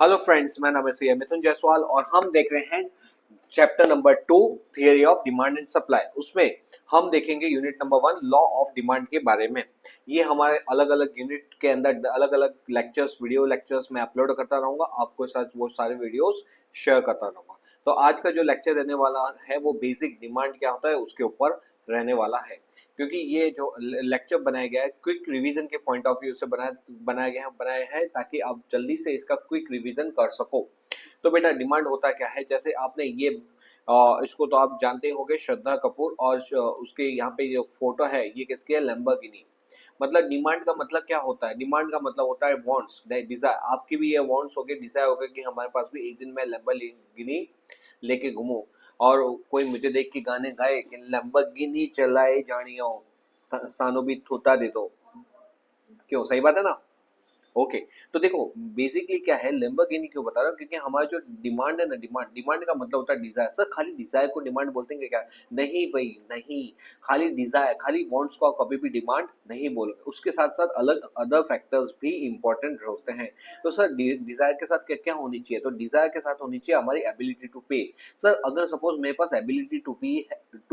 Hello friends, मैं नाम है मिथुन जायसवाल और हम देख रहे हैं chapter number 2 theory of demand and supply. उसमें हम देखेंगे unit number 1 law of demand के बारे में। ये हमारे अलग अलग यूनिट के अंदर अलग अलग लेक्चर्स, वीडियो लेक्चर्स में अपलोड करता रहूंगा, आपको साथ वो सारे वीडियोस शेयर करता रहूंगा। तो आज का जो लेक्चर रहने वाला है वो बेसिक डिमांड क्या होता है उसके ऊपर रहने वाला है, क्योंकि ये जो लेक्चर बनाया गया है क्विक रिवीजन के पॉइंट ऑफ व्यू से बनाया है ताकि आप जल्दी से इसका क्विक रिवीजन कर सको। तो बेटा डिमांड होता क्या है, जैसे आपने ये इसको तो आप जानते होंगे, श्रद्धा कपूर और उसके यहाँ पे जो फोटो है ये किसकी है, लैम्बोर्गिनी। मतलब डिमांड का मतलब क्या होता है, डिमांड का मतलब होता है वांट्स, डिजायर। आपकी भी ये वांट्स होगे, डिजायर होगे कि हमारे पास भी एक दिन मैं लैम्बोर्गिनी लेके घूमूं और कोई मुझे देख के गाने गाए कि लैम्बोर्गिनी चलाए जानियो सानो भी थोता दे दो। क्यों, सही बात है ना। ओके, तो देखो बेसिकली क्या है, लैम्बोर्गिनी क्यों बता रहा हूँ, क्योंकि हमारा जो डिमांड है ना, डिमांड डिमांड का मतलब होता है डिजायर। सर खाली डिजायर को डिमांड बोलते हैं क्या? नहीं भाई नहीं, खाली डिजायर, खाली वांट्स को आप कभी भी डिमांड नहीं बोलोगे, उसके साथ साथ अलग अदर फैक्टर्स भी इंपॉर्टेंट होते हैं। तो सर डिजायर के साथ क्या क्या होनी चाहिए, तो डिजायर के साथ होनी चाहिए हमारी एबिलिटी टू पे। सर अगर सपोज मेरे पास एबिलिटी टू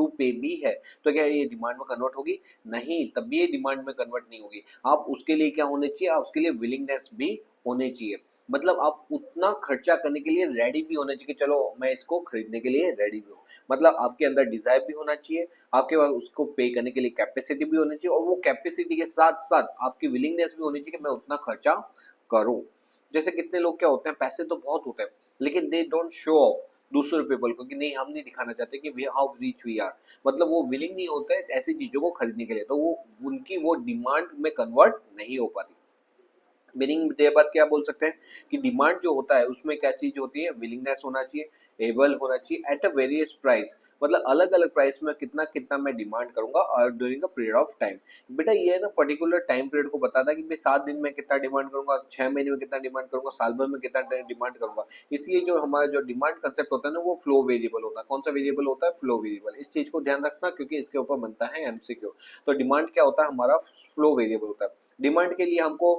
पे भी है तो क्या ये डिमांड में कन्वर्ट होगी? नहीं, तब भी ये डिमांड में कन्वर्ट नहीं होगी। आप उसके लिए क्या होने चाहिए, आप उसके लिए विलिंगनेस भी होने चाहिए। मतलब आप उतना खर्चा करने के लिए रेडी भी होने चाहिए कि चलो मैं इसको खरीदने के लिए रेडी भी हूँ। मतलब आपके अंदर डिजायर भी होना चाहिए, आपके पास उसको पे करने के लिए कैपेसिटी भी होनी चाहिए, और वो कैपेसिटी के साथ साथ आपकी विलिंगनेस भी होनी चाहिए कि मैं उतना खर्चा करूँ। जैसे कितने लोग क्या होते हैं, पैसे तो बहुत होते हैं लेकिन दे डोंट शो ऑफ दूसरे पीपल को कि नहीं, हम नहीं दिखाना चाहते कि we how rich we are. मतलब वो विलिंग नहीं होता है ऐसी चीजों को खरीदने के लिए, तो वो उनकी वो डिमांड में कन्वर्ट नहीं हो पाती। मीनिंग देर बाद क्या बोल सकते हैं कि डिमांड जो होता है उसमें क्या चीज होती है, विलिंगनेस होना चाहिए, एबल होना चाहिए एट अ वेरियस प्राइस। मतलब अलग अलग प्राइस में कितना कितना मैं डिमांड करूंगा और during a period of time. बेटा ये ना पर्टिकुलर टाइम पीरियड को बताता है कि मैं 7 दिन में कितना डिमांड करूंगा, 6 महीने में कितना डिमांड करूंगा, साल भर में कितना डिमांड करूंगा। इसलिए जो हमारा जो डिमांड कंसेप्ट होता है ना वो फ्लो वेरिएबल होता है। कौन सा वेरिएबल होता है? Flow variable. इस चीज को ध्यान रखना क्योंकि इसके ऊपर बनता है एमसीक्यू। तो डिमांड क्या होता है, हमारा फ्लो वेरिएबल होता है। डिमांड के लिए हमको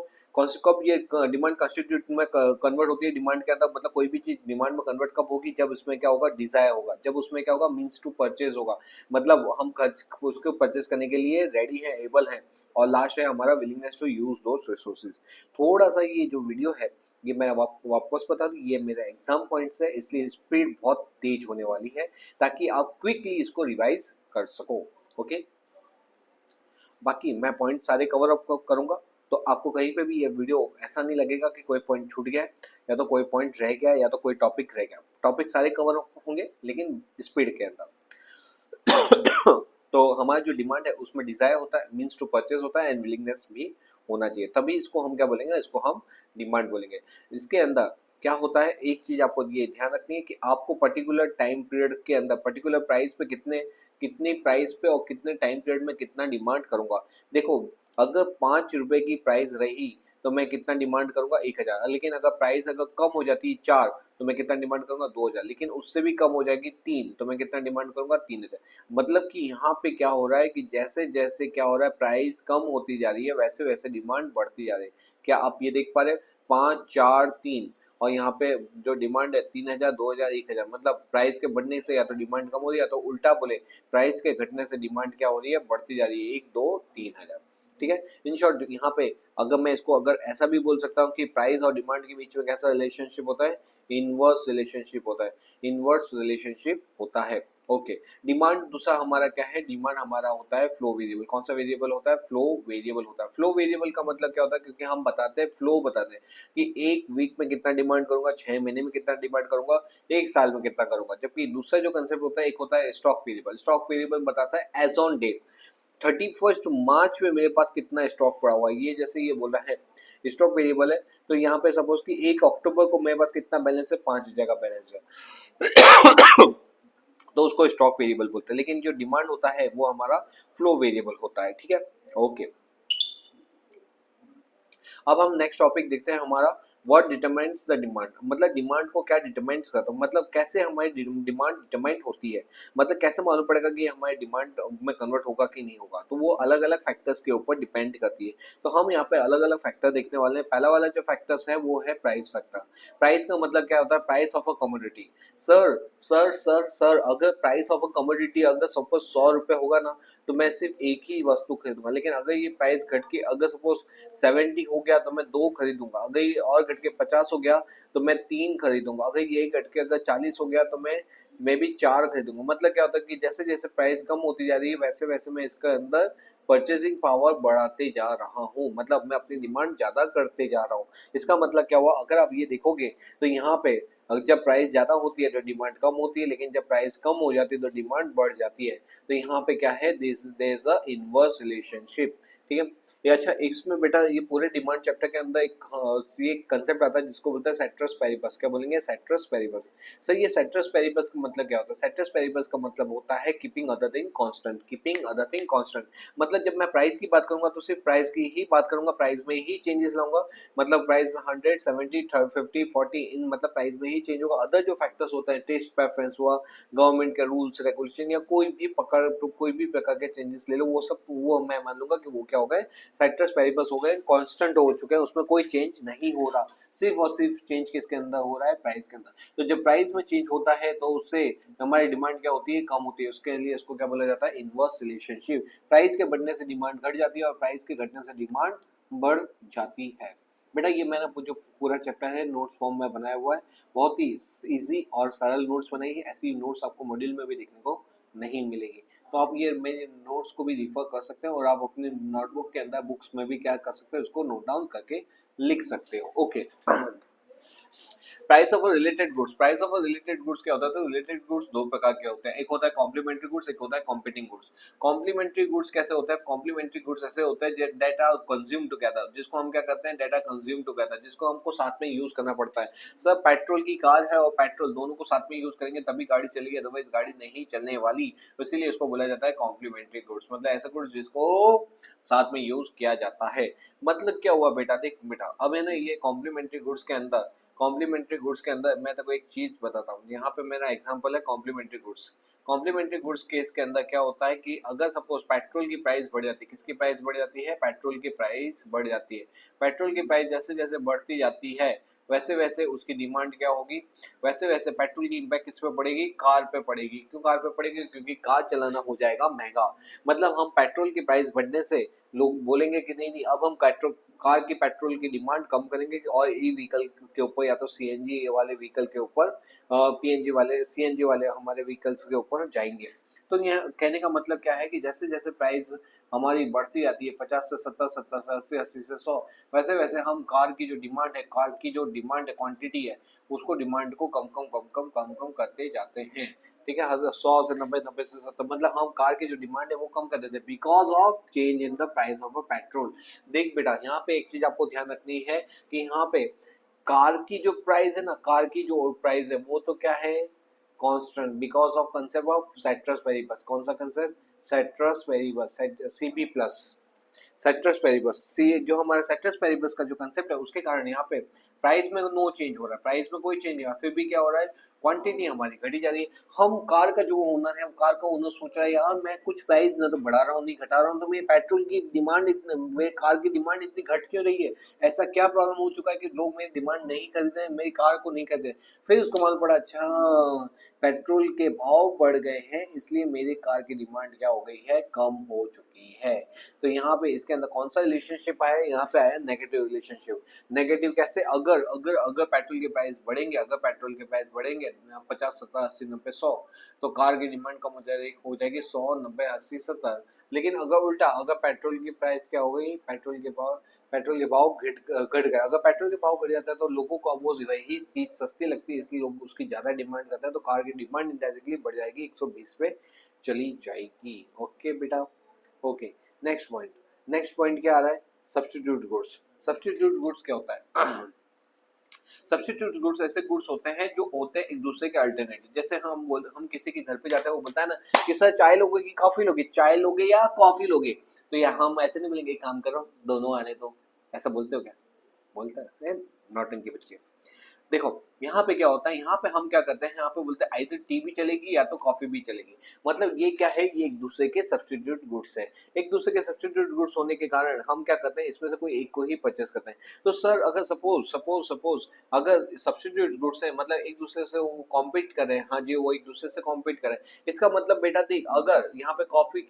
कब ये डिमांड कंस्टिट्यूट में कन्वर्ट होती है, डिमांड क्या था, मतलब कोई भी चीज डिमांड में कन्वर्ट कब होगी, जब उसमें क्या होगा, डिजायर होगा, जब उसमें क्या होगा, मींस टू परचेज होगा। मतलब हम उसको परचेज करने के लिए रेडी है, एबल है। और लास्ट है हमारा willingness to use those resources. थोड़ा सा ये जो वीडियो है ये मैं वापस बता दूं, ये मेरा एग्जाम पॉइंट्स है इसलिए स्पीड बहुत तेज होने वाली है ताकि आप क्विकली इसको रिवाइज कर सको। ओके, बाकी मैं पॉइंट सारे कवर अप करूंगा, तो आपको कहीं पे भी ये वीडियो ऐसा नहीं लगेगा कि कोई पॉइंट छूट गया है या तो कोई पॉइंट रह गया या तो कोई टॉपिक रह गया। टॉपिक सारे कवर अप होंगे लेकिन स्पीड के अंदर। तो हमारा जो डिमांड है उसमें डिजायर होता है, मींस टू परचेज होता है, एंड विलिंगनेस भी होना चाहिए, तभी इसको हम क्या बोलेंगे, इसको हम डिमांड बोलेंगे। इसके अंदर क्या होता है, एक चीज आपको ये ध्यान रखनी है कि आपको पर्टिकुलर टाइम पीरियड के अंदर पर्टिकुलर प्राइस पे कितने कितनी प्राइस पे और कितने टाइम पीरियड में कितना डिमांड करूंगा। देखो अगर 5 रुपए की प्राइस रही तो मैं कितना डिमांड करूंगा, 1,000। लेकिन अगर प्राइस अगर कम हो जाती है 4 तो मैं कितना डिमांड करूंगा, 2,000। लेकिन उससे भी कम हो जाएगी 3 तो मैं कितना डिमांड करूंगा, 3,000। मतलब कि यहाँ पे क्या हो रहा है कि जैसे जैसे क्या हो रहा है, प्राइस कम होती जा रही है वैसे वैसे डिमांड बढ़ती जा रही है। क्या आप ये देख पा रहे हैं, 5, 4, 3, और यहाँ पे जो डिमांड है 3,000, 2,000, 1,000। मतलब प्राइस के बढ़ने से या तो डिमांड कम हो रही है या तो उल्टा बोले प्राइस के घटने से डिमांड क्या हो रही है, बढ़ती जा रही है, 1, 2, 3,000। ठीक है, इन शॉर्ट यहाँ पे अगर मैं इसको अगर ऐसा भी बोल सकता हूँ कि प्राइस और डिमांड के बीच में कैसा रिलेशनशिप होता है, इनवर्स रिलेशनशिप होता है, इनवर्स रिलेशनशिप होता है। ओके, डिमांड दूसरा हमारा क्या है, डिमांड हमारा होता है फ्लो वेरिएबल। कौन सा वेरिएबल होता है, फ्लो वेरिएबल होता है। फ्लो वेरिएबल का मतलब क्या होता है, क्योंकि हम बताते हैं फ्लो बताते हैं कि एक वीक में कितना डिमांड करूंगा, 6 महीने में कितना डिमांड करूंगा, एक साल में कितना करूंगा। जबकि दूसरा जो कंसेप्ट होता है, एक होता है स्टॉक वेरिएबल। स्टॉक वेरिएबल बताता है एज ऑन डेट, 31 मार्च में मेरे पास कितना स्टॉक पड़ा हुआ है। ये जैसे ये बोला है स्टॉक वेरिएबल है, तो यहाँ पे सपोज कि 1 अक्टूबर को मेरे पास कितना बैलेंस है, 5,000 का बैलेंस है। तो उसको स्टॉक वेरिएबल बोलते हैं। लेकिन जो डिमांड होता है वो हमारा फ्लो वेरिएबल होता है। ठीक है, ओके। अब हम नेक्स्ट टॉपिक देखते हैं हमारा व्हाट डिटरमाइंस द डिमांड, मतलब डिमांड को क्या डिटरमाइंस करता है, मतलब कैसे हमारी डिमांड डिटरमाइन होती है, मतलब कैसे मालूम पड़ेगा कि हमारी डिमांड में कन्वर्ट होगा कि नहीं होगा, तो वो अलग अलग फैक्टर्स के ऊपर डिपेंड करती है। तो हम यहाँ पे अलग अलग फैक्टर देखने वाले हैं। पहला वाला जो फैक्टर्स है वो है प्राइस फैक्टर। प्राइस का मतलब क्या होता है, price of a commodity. Sir अगर प्राइस ऑफ अ कमोडिटी अगर सपोज 100 रुपए होगा ना, तो मैं सिर्फ एक ही वस्तु खरीदूंगा, लेकिन अगर ये प्राइस घट के अगर सपोज 70 हो गया तो मैं 2 खरीदूंगा, अगर ये और घट के 50 हो गया तो मैं 3 खरीदूंगा, अगर ये घट के अगर 40 हो गया तो मैं भी 4 खरीदूंगा। मतलब क्या होता है कि जैसे जैसे प्राइस कम होती जा रही है वैसे वैसे मैं इसके अंदर परचेसिंग पावर बढ़ाते जा रहा हूँ, मतलब मैं अपनी डिमांड ज्यादा करते जा रहा हूँ। इसका मतलब क्या हुआ, अगर आप ये देखोगे तो यहाँ पे जब प्राइस ज्यादा होती है तो डिमांड कम होती है, लेकिन जब प्राइस कम हो जाती है तो डिमांड बढ़ जाती है। तो यहाँ पे क्या है, there is a inverse relationship. ठीक है, ये अच्छा इसमें बेटा ये पूरे डिमांड चैप्टर के अंदर एक ये कंसेप्ट आता है जिसको बोलते हैं सेट्रस पेरिबस। क्या बोलेंगे, सेट्रस पेरिबस। सर ये सेट्रस पेरिबस का मतलब क्या होता है, सेट्रस पेरिबस का मतलब होता है keeping other thing constant, keeping other thing constant. मतलब जब मैं प्राइस की बात करूंगा तो सिर्फ प्राइस की ही बात करूंगा, प्राइस में ही चेंजेस लाऊंगा, मतलब प्राइस में 100 70 50 40 इन मतलब प्राइस में ही चेंज होगा। अदर जो फैक्टर्स होता है, टेस्ट प्रेफरेंस हुआ, गवर्नमेंट के रूल्स रेगुलेशन या कोई भी प्रकार के चेंजेस ले लो, वो सब वो मैं मान लूंगा कि वो क्या हो गए, सेक्टर्स पेरिबस हो गए, कांस्टेंट हो चुके हैं, उसमें कोई चेंज नहीं हो रहा, सिर्फ और सिर्फ चेंज किसके अंदर हो रहा है, प्राइस के अंदर। तो जब प्राइस में चेंज होता है तो उससे हमारी डिमांड क्या होती है, कम होती है, उसके लिए इसको क्या बोला जाता है, इनवर्स रिलेशनशिप। प्राइस के बढ़ने से डिमांड घट जाती है और प्राइस के घटने से डिमांड बढ़ जाती है। बेटा ये मैंने जो पूरा चैप्टर है नोट्स फॉर्म में बनाया हुआ है, बहुत ही इजी और सरल नोट्स बनाई है, ऐसी नोट्स आपको मॉड्यूल में भी देखने को नहीं मिलेगी। तो आप ये मेरे नोट्स को भी रिफर कर सकते हैं और आप अपने नोटबुक के अंदर बुक्स में भी क्या कर सकते हैं, उसको नोट डाउन करके लिख सकते हो। Okay, price of related goods. Price of related goods क्या होता है, तो रिलेटेड गुड्स दो प्रकार के होते हैं, एक होता है कॉम्प्लीमेंट्री गुड्स, एक होता है कॉम्पीटिंग गुड्स। कॉम्प्लीमेंट्री गुड्स कैसे होते हैं, कॉम्प्लीमेंट्री गुड्स ऐसे होते हैं डेटा कंज्यूम टुगेदर, जिसको हम क्या करते हैं, डेटा कंज्यूम टुगेदर, जिसको हमको साथ में यूज करना पड़ता है। सर पेट्रोल की कार है और पेट्रोल दोनों को साथ में यूज करेंगे तभी गाड़ी चलेगी, अदरवाइज गाड़ी नहीं चलने वाली, तो इसीलिए उसको बोला जाता है कॉम्प्लीमेंट्री गुड्स, मतलब ऐसा गुड्स जिसको साथ में यूज किया जाता है। मतलब क्या हुआ बेटा, देख बेटा अब है ना, ये कॉम्प्लीमेंट्री गुड्स के अंदर, कॉम्प्लीमेंट्री गुड्स के अंदर मैं तेको एक चीज बताता हूँ, यहाँ पे मेरा एग्जांपल है complementary goods. Complementary goods case के अंदर क्या होता है कि अगर सपोज पेट्रोल की प्राइस बढ़ जाती है, किसकी प्राइस बढ़ जाती है, पेट्रोल की प्राइस बढ़ जाती है। पेट्रोल की प्राइस जैसे जैसे बढ़ती जाती है वैसे वैसे उसकी डिमांड क्या होगी, वैसे वैसे पेट्रोल की इम्पैक्ट किस पे पड़ेगी, कार पे पड़ेगी। क्यों कार पे पड़ेगी, क्योंकि कार चलाना हो जाएगा महंगा। मतलब हम पेट्रोल की प्राइस बढ़ने से लोग बोलेंगे कि नहीं नहीं अब हम पेट्रोल कार की पेट्रोल की डिमांड कम करेंगे और ई व्हीकल के ऊपर या तो सीएनजी वाले व्हीकल के ऊपर पीएनजी वाले सीएनजी वाले हमारे व्हीकल्स के ऊपर जाएंगे। तो ये कहने का मतलब क्या है कि जैसे जैसे प्राइस हमारी बढ़ती जाती है 50 से 70 70 से 80 80 से 100, वैसे वैसे हम कार की जो डिमांड है, कार की जो डिमांड है क्वांटिटी है, उसको डिमांड को कम कम करते जाते हैं। ठीक है, 100 से 90 90 से 70, मतलब हम कार की जो डिमांड है वो कम कर देते हैं because of change in the price of a petrol. देख बेटा यहाँ पे एक चीज आपको ध्यान रखनी है कि यहाँ पे कार की जो प्राइस है ना, कार की जो प्राइस है वो तो क्या है, constant, because of concept of ceteris paribus. कौन सा concept, ceteris paribus, CP plus ceteris paribus. C जो हमारा सेट्रस पेरिबस का जो कंसेप्ट है उसके कारण यहाँ पे प्राइस में नो चेंज हो रहा है, प्राइस में कोई चेंज नहीं हो रहा, फिर भी क्या हो रहा है, क्वांटिटी हमारी घटी जा रही है। हम कार का जो ओनर है, कार का ओनर सोच रहा है यार मैं कुछ प्राइस ना तो बढ़ा रहा हूँ नहीं घटा रहा हूँ, तो मेरे पेट्रोल की डिमांड इतनी, मेरे कार की डिमांड इतनी घट क्यों रही है, ऐसा क्या प्रॉब्लम हो चुका है कि लोग मेरी डिमांड नहीं खरीद रहे, मेरी कार को नहीं खरीद रहे। फिर उसको मालूम पड़ा अच्छा पेट्रोल के भाव बढ़ गए हैं इसलिए मेरी कार की डिमांड क्या हो गई है, कम हो चुकी है। तो यहाँ पे इसके अंदर कौन सा रिलेशनशिप आया, यहाँ पे आया नेगेटिव रिलेशनशिप। नेगेटिव कैसे, अगर अगर अगर पेट्रोल के प्राइस बढ़ेंगे, अगर पेट्रोल के प्राइस बढ़ेंगे 50 70 80 90 100, तो कार की डिमांड कम हो जाएगी 100 90 80 70। लेकिन अगर उल्टा, अगर पेट्रोल की प्राइस क्या हो गई, पेट्रोल के भाव घट गए, अगर पेट्रोल के भाव घट जाता है तो लोगों को अब वो वही चीज सस्ती लगती है इसलिए लोग उसकी ज्यादा डिमांड करते हैं, तो कार की डिमांड इनडायरेक्टली बढ़ जाएगी, 120 पे चली जाएगी। ओके बेटा, ओके। नेक्स्ट पॉइंट क्या आ रहा है, सब्स्टिट्यूट गुड्स। सब्स्टिट्यूट गुड्स क्या होता है सब्स्टिट्यूट गुड्स ऐसे गुड्स होते हैं जो होते हैं एक दूसरे के अल्टरनेटिव। जैसे हम किसी के घर पे जाते हैं, वो बोलता है ना कि सर चाय लोगे कि कॉफी लोगे, चाय लोगे या कॉफी लोगे, तो या हम ऐसे नहीं बोलेंगे, काम करो दोनों आने दो, ऐसा बोलते हो क्या, बोलता है ऐसे नौटंकी बच्चे। देखो यहाँ पे क्या होता है, यहाँ पे हम क्या करते हैं, यहाँ पे बोलते हैं आइदर टी भी चलेगी या तो कॉफी भी चलेगी। मतलब ये क्या है, ये एक दूसरे के सब्स्टिट्यूट गुड्स है। एक दूसरे के सब्स्टिट्यूट गुड्स होने के कारण हम क्या करते हैं, इसमें से कोई एक को ही परचेस करते हैं। तो सर अगर सपोज सपोज सपोज अगर सब्स्टिट्यूट गुड्स है, मतलब एक दूसरे से वो कॉम्पीट कर रहे हैं, हाँ जी वो एक दूसरे से कॉम्पीट कर रहे हैं, इसका मतलब बेटा देख, अगर यहाँ पे कॉफी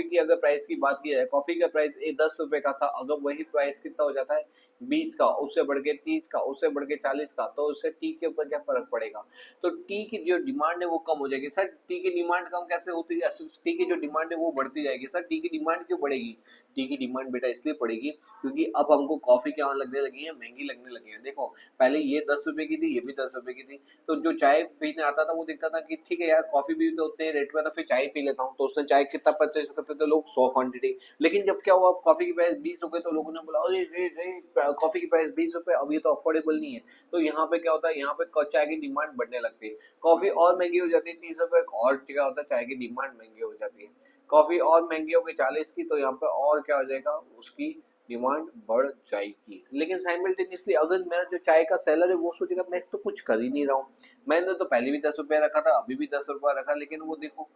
की अगर प्राइस की बात की जाए, कॉफी का प्राइस 10 रुपए का था, अगर वही प्राइस कितना हो जाता है 20 का, उससे बढ़ के 30 का, उससे बढ़ के 40 का, तो उससे टी के ऊपर क्या फर्क पड़ेगा। तो टी की जो डिमांड है वो कम हो जाएगी। सर टी की डिमांड कम कैसे होती है, टी की जो डिमांड है वो बढ़ती जाएगी। सर टी की डिमांड क्यों बढ़ेगी, टी की डिमांड बेटा इसलिए बढ़ेगी क्योंकि अब हमको कॉफी क्या लगने लगी है, महंगी लगने लगी है। देखो पहले ये 10 रुपए की थी, ये भी 10 रुपए की थी, तो जो चाय पीने आता था वो देखता था कि ठीक है यार कॉफी भी तो उतने रेट में, तो फिर चाय पी लेता हूँ। तो उसने चाय कितना परचेज करते थे लोग, 100 क्वांटिटी। लेकिन जब क्या हुआ, कॉफी की प्राइस 20 हो गई, तो लोगों ने बोला अरे रे रे कॉफी की प्राइस 20 रुपए, अब ये तो अफोर्डेबल नहीं है। तो यहाँ पे क्या होता है, यहाँ पे चाय की डिमांड बढ़ने लगती है, कॉफी और महंगी हो जाती है 30 रुपए, और क्या होता है चाय की डिमांड महंगी हो जाती है। कॉफी और महंगी हो गई 40 की, तो यहाँ पे और क्या हो जाएगा, उसकी डिमांड बढ़ जाएगी। लेकिन साइमल्टेनियसली अगर मेरा जो चाय का सेलर है वो सोचेगा मैं तो कुछ कर ही नहीं रहा हूँ, मैंने तो पहले भी 10 रुपया रखा था, अभी भी 10 रुपया रखा, लेकिन वो देखो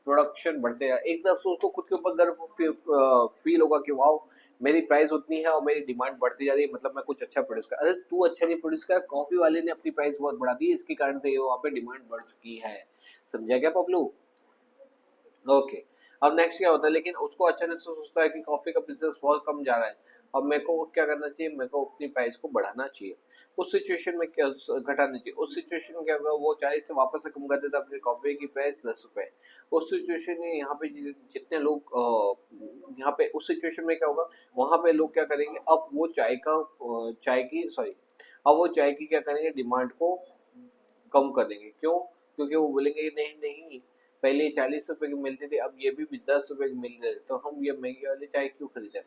प्रोडक्शन बढ़ते हैं, एक तरफ से उसको खुद के ऊपर गर्व फील होगा कि वाओ मेरी प्राइस उतनी है और मेरी डिमांड बढ़ती जा रही है, मतलब मैं कुछ अच्छा प्रोड्यूस कर, अरे तू अच्छा नहीं प्रोड्यूस कर, कॉफी वाले ने अपनी प्राइस बहुत बढ़ा दी, इसके कारण से वहाँ पे डिमांड बढ़ चुकी है। समझा क्या पबलू? ओके। अब नेक्स्ट क्या होता है, लेकिन उसको अचानक से सोचता है कि कॉफी का बिजनेस बहुत कम जा रहा है, अब मेरे को क्या करना चाहिए, मेरे को अपनी प्राइस को बढ़ाना चाहिए। उस सिचुएशन में क्या घटाना चाहिए, उस सिचुएशन में क्या होगा, वो 40 से वापस से कम कर देता अपनी कॉफी की प्राइस 10 रुपए। उस सिचुएशन में यहाँ पे जितने लोग यहाँ पे उस सिचुएशन में क्या होगा, वहां पे लोग क्या करेंगे, अब वो चाय की सॉरी अब वो चाय की क्या करेंगे, डिमांड को कम कर देंगे। क्यों? क्योंकि वो बोलेंगे नहीं नहीं, पहले 40 रुपए की मिलती थी, अब ये भी 10 रुपए की मिल रही है, तो हम ये महंगी वाली चाय क्यों खरीदें।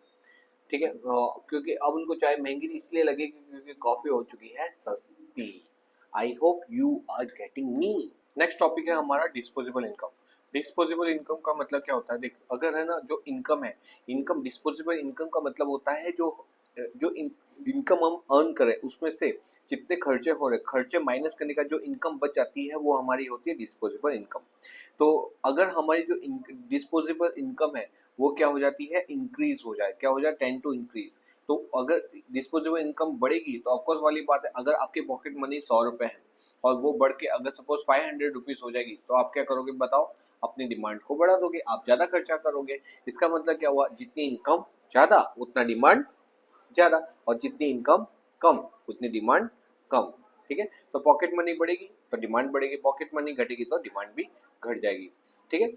ठीक है, क्योंकि अब उनको चाय महंगी इसलिए लगेगी क्योंकि कॉफी हो चुकी है सस्ती। I hope you are getting me. Next topic है हमारा डिस्पोजेबल इनकम। डिस्पोजेबल इनकम का मतलब क्या होता है, देख अगर है ना जो इनकम है, इनकम डिस्पोजेबल इनकम का मतलब होता है जो जो इनकम हम अर्न करें उसमें से जितने खर्चे हो रहे, खर्चे माइनस करने का जो इनकम बच जाती है वो हमारी होती है डिस्पोजेबल इनकम। तो अगर हमारी जो डिस्पोजेबल इनकम है वो क्या हो जाती है, इंक्रीज हो जाए, क्या हो जाए, टेन टू इंक्रीज। तो अगर डिस्पोजेबल इनकम बढ़ेगी तो ऑफकोर्स वाली बात है, अगर आपके पॉकेट मनी 100 रुपए है और वो बढ़ के अगर सपोज 500 रुपीज हो जाएगी, तो आप क्या करोगे बताओ, अपनी डिमांड को बढ़ा दोगे, आप ज्यादा खर्चा करोगे। इसका मतलब क्या हुआ, जितनी इनकम ज्यादा उतना डिमांड ज्यादा, और जितनी इनकम कम उतनी डिमांड कम। ठीक है, तो पॉकेट मनी बढ़ेगी तो डिमांड बढ़ेगी, पॉकेट मनी घटेगी तो डिमांड भी घट जाएगी। ठीक है,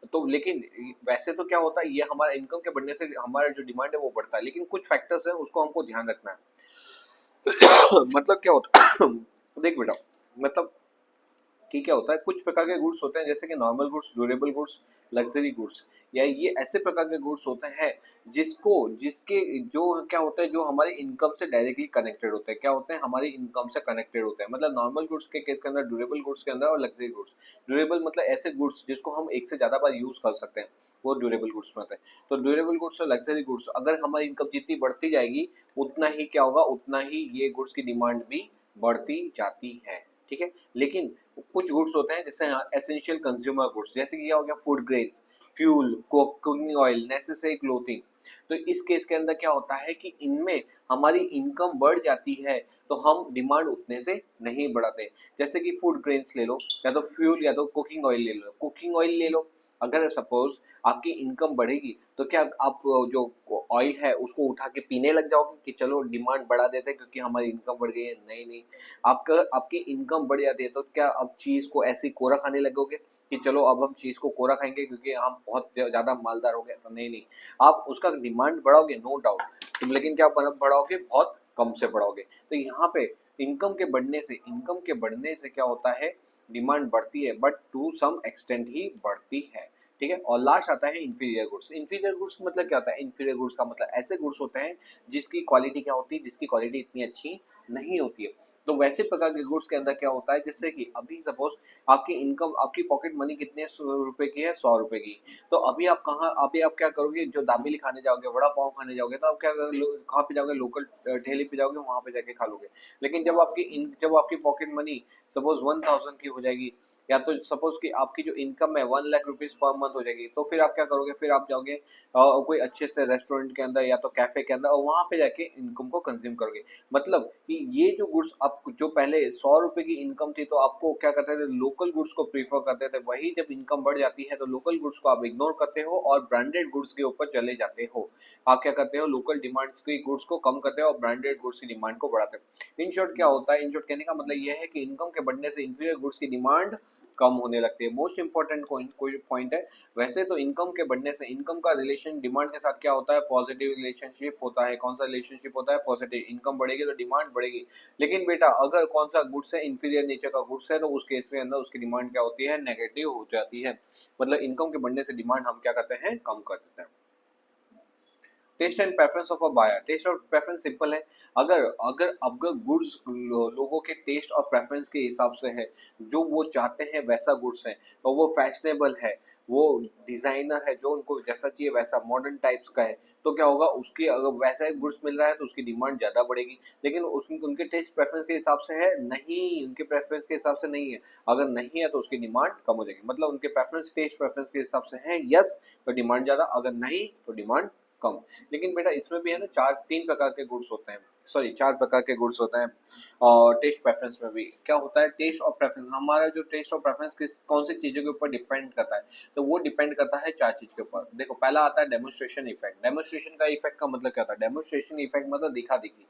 तो लेकिन वैसे तो क्या होता है, ये हमारा इनकम के बढ़ने से हमारा जो डिमांड है वो बढ़ता है, लेकिन कुछ फैक्टर्स हैं उसको हमको ध्यान रखना है। मतलब क्या होता है, देख बेटा, मतलब कि क्या होता है, कुछ प्रकार के गुड्स होते हैं जैसे कि normal goods, durable goods, luxury goods, या ये ऐसे प्रकार के गुड्स होते हैं जिसके जो क्या होता है, जो हमारी इनकम से डायरेक्टली कनेक्टेड होते हैं, क्या होते हैं, हमारी इनकम से कनेक्टेड होते हैं। मतलब नॉर्मल गुड्स के केस के अंदर, ड्यूरेबल गुड्स के अंदर और लग्जरी गुड्स। ड्यूरेबल मतलब ऐसे गुड्स जिसको हम एक से ज्यादा बार यूज कर सकते हैं, वो ड्यूरेबल गुड्स में आते हैं। तो ड्यूरेबल गुड्स और लग्जरी गुड्स, अगर हमारी इनकम जितनी बढ़ती जाएगी उतना ही क्या होगा, उतना ही ये गुड्स की डिमांड भी बढ़ती जाती है। ठीक है, लेकिन कुछ गुड्स होते हैं जैसे एसेंशियल कंज्यूमर गुड्स, जैसे कि क्या हो गया, food grains, fuel, cooking oil, necessary clothing. तो इस केस के अंदर क्या होता है कि इनमें हमारी इनकम बढ़ जाती है तो हम डिमांड उतने से नहीं बढ़ाते। जैसे कि फूड ग्रेन्स ले लो, या तो फ्यूल, या तो कुकिंग ऑयल ले लो। कुकिंग ऑयल ले लो, अगर सपोज आपकी इनकम बढ़ेगी तो क्या आप जो ऑयल है उसको उठा के पीने लग जाओगे कि चलो डिमांड बढ़ा देते हैं क्योंकि हमारी इनकम बढ़ गई है? नहीं नहीं, आपका आपकी इनकम बढ़ जाती है तो क्या अब चीज को ऐसे कोरा खाने लगोगे कि चलो अब हम चीज को कोरा खाएंगे क्योंकि हम बहुत ज्यादा मालदार हो गए? तो नहीं नहीं, आप उसका डिमांड बढ़ाओगे नो डाउट तुम, लेकिन क्या बढ़ाओगे, बहुत कम से बढ़ाओगे। तो यहाँ पे इनकम के बढ़ने से क्या होता है, डिमांड बढ़ती है बट टू सम एक्सटेंट ही बढ़ती है। ठीक है, और लास्ट आता है इंफीरियर गुड्स। इंफीरियर गुड्स मतलब क्या होता है, इंफीरियर गुड्स का मतलब ऐसे गुड्स होते हैं जिसकी क्वालिटी क्या होती है, जिसकी क्वालिटी इतनी अच्छी नहीं होती है। तो वैसे प्रकार के गुड्स के अंदर क्या होता है, जैसे कि अभी सपोज आपकी इनकम, आपकी पॉकेट मनी कितने 100 रुपए की है, 100 रुपए की। तो अभी आप क्या करोगे, जो दाबेली खाने जाओगे, वड़ा पाव खाने जाओगे, तो आप क्या करोगे, कहाँ पे जाओगे, लोकल ठेले पे जाओगे, वहां पे जाके खा लोगे। लेकिन जब आपकी पॉकेट मनी सपोज 1000 की हो जाएगी, या तो सपोज कि आपकी जो इनकम है 1 लाख रुपीज पर मंथ हो जाएगी, तो फिर आप क्या करोगे, फिर आप जाओगे कोई अच्छे से रेस्टोरेंट के अंदर या तो कैफे के अंदर, और वहां पे जाके इनकम को कंज्यूम करोगे। मतलब कि ये जो गुड्स आप, जो पहले 100 रुपए की इनकम थी, तो आपको क्या करते थे, लोकल गुड्स को प्रीफर करते थे। वही जब इनकम बढ़ जाती है तो लोकल गुड्स को आप इग्नोर करते हो और ब्रांडेड गुड्स के ऊपर चले जाते हो। आप क्या करते हो, लोकल डिमांड्स की गुड्स को कम करते हो और ब्रांडेड गुड्स की डिमांड को बढ़ाते हो। इन शॉर्ट क्या होता है, इन शॉर्ट कहने का मतलब यह है कि इनकम के बढ़ने से इंफीरियर गुड्स की डिमांड कम होने लगती है। मोस्ट इंपॉर्टेंट कोई पॉइंट है। वैसे तो इनकम के बढ़ने से, इनकम का रिलेशन डिमांड के साथ क्या होता है, पॉजिटिव रिलेशनशिप होता है। कौन सा रिलेशनशिप होता है, पॉजिटिव। इनकम बढ़ेगी तो डिमांड बढ़ेगी। लेकिन बेटा अगर कौन सा गुड्स है, इंफीरियर नेचर का गुड्स है, तो उस केस में अंदर उसकी डिमांड क्या होती है, नेगेटिव हो जाती है। मतलब इनकम के बढ़ने से डिमांड हम क्या करते हैं, कम कर देते हैं। Taste and preference of a buyer. Taste और प्रेफरेंस सिंपल है। अगर अगर अगर गुड्स लोगों के टेस्ट और प्रेफरेंस के हिसाब से है, जो वो चाहते हैं वैसा गुड्स है, तो वो फैशनेबल है, वो डिजाइनर है, जो उनको जैसा चाहिए वैसा मॉडर्न टाइप्स का है, तो क्या होगा, उसकी अगर वैसा ही गुड्स मिल रहा है तो उसकी डिमांड ज्यादा बढ़ेगी। लेकिन उनके टेस्ट प्रेफरेंस के हिसाब से है नहीं, उनके प्रेफरेंस के हिसाब से नहीं है। अगर नहीं है तो उसकी डिमांड कम हो जाएगी। मतलब उनके प्रेफरेंस टेस्ट प्रेफरेंस के हिसाब से है यस, तो डिमांड ज्यादा, अगर नहीं तो डिमांड कम। लेकिन बेटा इसमें भी है ना, तीन प्रकार के गुड्स होते हैं, सॉरी 4 प्रकार के गुड्स होते हैं। और टेस्ट प्रेफरेंस में भी क्या होता है, टेस्ट और प्रेफरेंस, हमारा जो टेस्ट और प्रेफरेंस किस कौन सी चीजों के ऊपर डिपेंड करता है, तो वो डिपेंड करता है 4 चीज के ऊपर। देखो पहला आता है डेमोन्स्ट्रेशन इफेक्ट। डेमोन्स्ट्रेशन का इफेक्ट का मतलब क्या होता है, डेमोन्स्ट्रेशन इफेक्ट मतलब दिखा दिखी।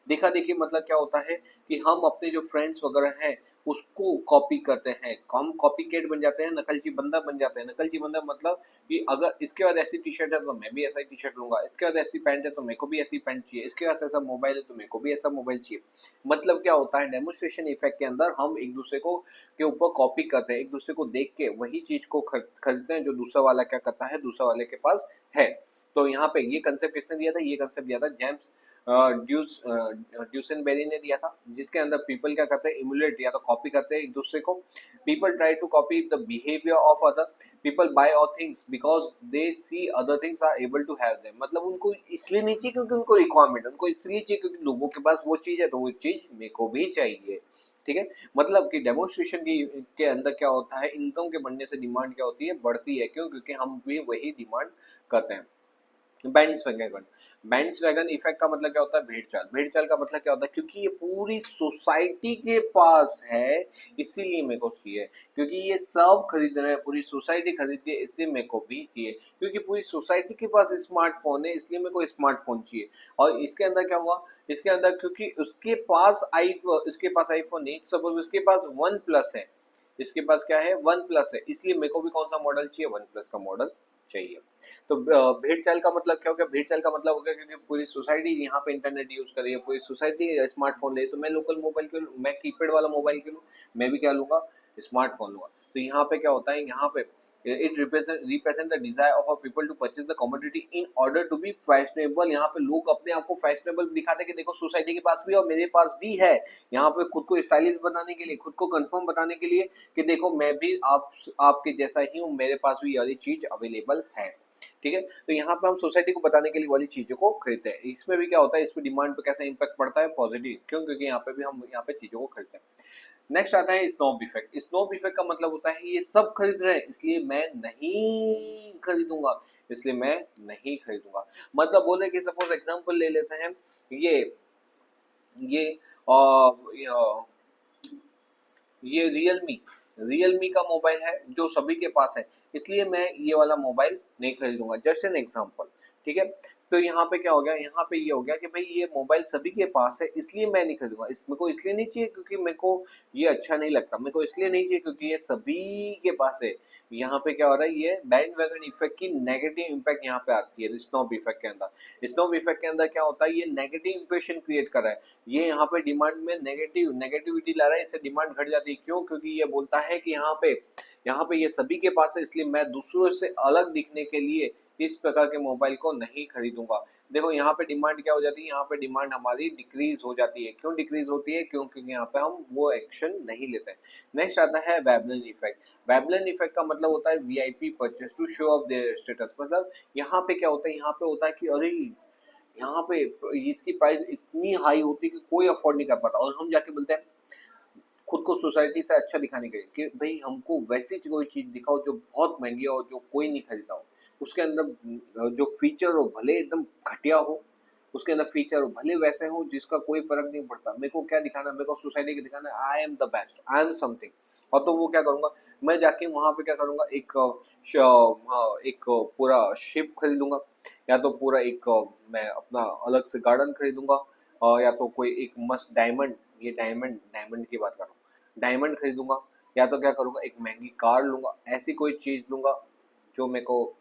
देखा देखी मतलब क्या होता है कि हम अपने जो फ्रेंड्स वगैरह हैं उसको कॉपी करते हैं, हम कॉपीकेट बन जाते हैं, नकलची बंदा बन जाते हैं। नकलची बंदा मतलब कि अगर इसके बाद ऐसी टी शर्ट है तो मैं भी ऐसा ही टी शर्ट लूंगा, इसके बाद ऐसी पैंट है तो मेरे को भी ऐसी पैंट चाहिए, इसके बाद ऐसा मोबाइल है तो मेरे को भी ऐसा मोबाइल चाहिए। मतलब क्या होता है, डेमोन्स्ट्रेशन इफेक्ट के अंदर हम एक दूसरे को के ऊपर कॉपी करते हैं, एक दूसरे को देख के वही चीज को खरीदते हैं जो दूसरा वाला क्या करता है, दूसरा वाले के पास है। तो यहाँ पे ये कंसेप्ट किसने दिया था, ये कंसेप्ट दिया था जेम्स ड्यूसेनबेरी ने दिया था, जिसके अंदर पीपल क्या करते हैं, इमुलेट या तो कॉपी करते हैं एक दूसरे को। People try to copy the behaviour of other. People buy और things because they see other things are able to have them. मतलब उनको इसलिए नहीं चाहिए क्योंकि उनको रिक्वायरमेंट, उनको इसलिए चाहिए क्योंकि लोगों के पास वो चीज है तो वो चीज मेरे को भी चाहिए। ठीक है। मतलब कि डेमोन्स्ट्रेशन के अंदर क्या होता है, इनकम के बढ़ने से डिमांड क्या होती है, बढ़ती है। क्यों, क्योंकि हम भी वही डिमांड करते हैं। बैंडस्वैगन। बैंडस्वैगन इफेक्ट का मतलब क्या होता है, भेड़ चाल। भेड़ चाल का मतलब क्या होता है, क्योंकि ये पूरी सोसाइटी के पास है इसीलिए मेरे को चाहिए, क्योंकि ये सब खरीद रहे हैं, पूरी सोसाइटी खरीदती है इसलिए मेरे को भी चाहिए, क्योंकि पूरी सोसाइटी के पास स्मार्टफोन है इसलिए मेरे को स्मार्टफोन चाहिए। और इसके अंदर क्या हुआ, इसके अंदर क्योंकि इसके पास आईफोन नहीं, सपोज उसके पास वन प्लस है, इसके पास क्या है, वन प्लस है, इसलिए मेरे को भी कौन सा मॉडल चाहिए, वन प्लस का मॉडल चाहिए। तो भेड़ चाल का मतलब क्या हो गया, भेड़ चाल का मतलब हो गया क्योंकि पूरी सोसाइटी यहाँ पे इंटरनेट यूज कर रही है, पूरी सोसाइटी स्मार्टफोन ले, तो मैं लोकल मोबाइल क्यों लूं, मैं कीपैड वाला मोबाइल क्यों लूं, मैं भी क्या लूंगा, स्मार्टफोन लूंगा। तो यहाँ पे क्या होता है, यहाँ पे it represent the desire of a people to purchase the commodity in order to be fashionable. यहाँ पे लोग अपने आप को फैशनेबल दिखाते कि देखो सोसाइटी के पास भी और मेरे पास भी है। यहाँ पे खुद को स्टाइलिश बनाने के लिए, खुद को कंफर्म बताने के लिए कि देखो मैं भी आपके जैसा ही हूँ, मेरे पास भी ये चीज अवेलेबल है। ठीक है। तो यहाँ पे हम सोसाइटी को बताने के लिए वाली चीजों को खरीदते हैं। इसमें भी क्या होता है, इसमें डिमांड पे कैसा इंपैक्ट पड़ता है, पॉजिटिव। क्यों, क्योंकि यहाँ पे भी हम यहाँ पे चीजों को खरीदते हैं। नेक्स्ट आता है स्नोब इफेक्ट। स्नोब इफेक्ट का मतलब होता है ये सब खरीद रहे हैं इसलिए मैं नहीं खरीदूंगा, इसलिए मैं नहीं खरीदूंगा। मतलब बोले कि सपोज एग्जांपल ले लेते हैं, ये ये ये रियलमी का मोबाइल है जो सभी के पास है, इसलिए मैं ये वाला मोबाइल नहीं खरीदूंगा, जस्ट एन एग्जांपल। ठीक है। तो यहाँ पे क्या हो गया, यहाँ पे ये हो गया कि भाई ये मोबाइल सभी के पास है इसलिए मैं नहीं खरीदूंगा। मेरे को इसलिए नहीं चाहिए क्योंकि मेरे को ये अच्छा नहीं लगता, मेरे को इसलिए नहीं चाहिए क्योंकि ये सभी के पास है। यहाँ पे क्या हो रहा है, ये बैंड वैगन इफेक्ट की नेगेटिव इम्पैक्ट यहाँ पे आती है स्नोब इफेक्ट के अंदर। स्नोब इफेक्ट के अंदर क्या होता है, ये नेगेटिव इंप्रेशन क्रिएट कर रहा है, ये यहाँ पे डिमांड में नेगेटिविटी ला रहा है, इससे डिमांड घट जाती है। क्यों, क्योंकि ये बोलता है कि यहाँ पे ये सभी के पास है इसलिए मैं दूसरों से अलग दिखने के लिए इस प्रकार के मोबाइल को नहीं खरीदूंगा। देखो यहाँ पे डिमांड क्या हो जाती है, यहाँ पे डिमांड हमारी डिक्रीज हो जाती है। क्यों डिक्रीज होती है? क्यों? क्योंकि यहाँ पे हम वो एक्शन नहीं लेते हैं। नेक्स्ट आता है वेबलन इफेक्ट। वेबलन इफेक्ट का मतलब होता है VIP purchase to show off their status. मतलब यहाँ पे क्या होता है, यहाँ पे होता है कि अरे यहाँ पे इसकी प्राइस इतनी हाई होती है कि कोई अफोर्ड नहीं कर पाता, और हम जाके बोलते हैं खुद को सोसाइटी से अच्छा दिखाने के लिए कि भाई हमको वैसी कोई चीज दिखाओ जो बहुत महंगी हो, जो कोई नहीं खरीदा हो, उसके अंदर जो फीचर हो भले एकदम घटिया हो, उसके अंदर फीचर हो भले वैसे हो जिसका कोई फर्क नहीं पड़ता, मेरे को क्या दिखाना है, मेरे को सोसाइटी को दिखाना है I am the best, I am something. और तो वो क्या करूंगा, मैं जाके वहां पे क्या करूंगा, एक पूरा शिप खरीदूंगा, या तो पूरा एक मैं अपना अलग से गार्डन खरीदूंगा, या तो कोई एक मस्त डायमंड, ये डायमंड डायमंड की बात कर रहा हूँ, डायमंड खरीदूंगा, या तो क्या करूंगा एक महंगी कार लूंगा, ऐसी कोई चीज लूंगा जो मेरे को,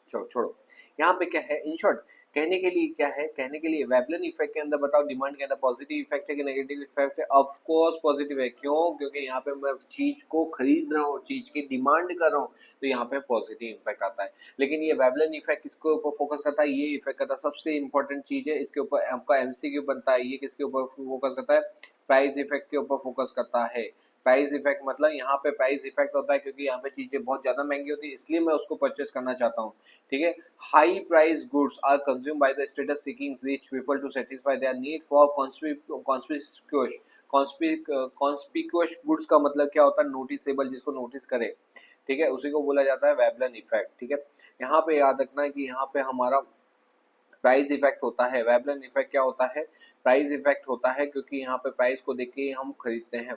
छोड़ो छोड़ो। यहाँ पे क्या है, इन शॉर्ट कहने के लिए क्या है, कहने के लिए वेबलन इफेक्ट के अंदर बताओ डिमांड के अंदर पॉजिटिव इफेक्ट है कि नेगेटिव इफेक्ट है? ऑफ कोर्स पॉजिटिव है। क्यों? क्योंकि यहाँ पे मैं चीज को खरीद रहा हूँ, चीज की डिमांड कर रहा हूँ, तो यहाँ पे पॉजिटिव इम्पैक्ट आता है। लेकिन ये वेबलन इफेक्ट किसके ऊपर फोकस करता है? ये इफेक्ट करता है, सबसे इंपॉर्टेंट चीज है, इसके ऊपर आपका एमसीक्यू बनता है। ये किसके ऊपर फोकस करता है? प्राइस इफेक्ट के ऊपर फोकस करता है। प्राइस इफेक्ट मतलब यहाँ पे प्राइस इफेक्ट होता है क्योंकि यहाँ पे चीजें बहुत ज्यादा महंगी होती है, इसलिए मैं उसको परचेस करना चाहता हूँ। ठीक है। High priced goods are consumed by the status seeking rich people to satisfy their need for conspicuous conspicuous goods का मतलब क्या होता है? नोटिसेबल, जिसको नोटिस करे। ठीक है, उसी को बोला जाता है वेबलन इफेक्ट। ठीक है, यहाँ पे याद रखना है कि यहाँ पे हमारा प्राइस इफेक्ट होता है। वेबलन इफेक्ट क्या होता है? प्राइस इफेक्ट होता है क्योंकि यहाँ पे प्राइस को देख के हम खरीदते हैं।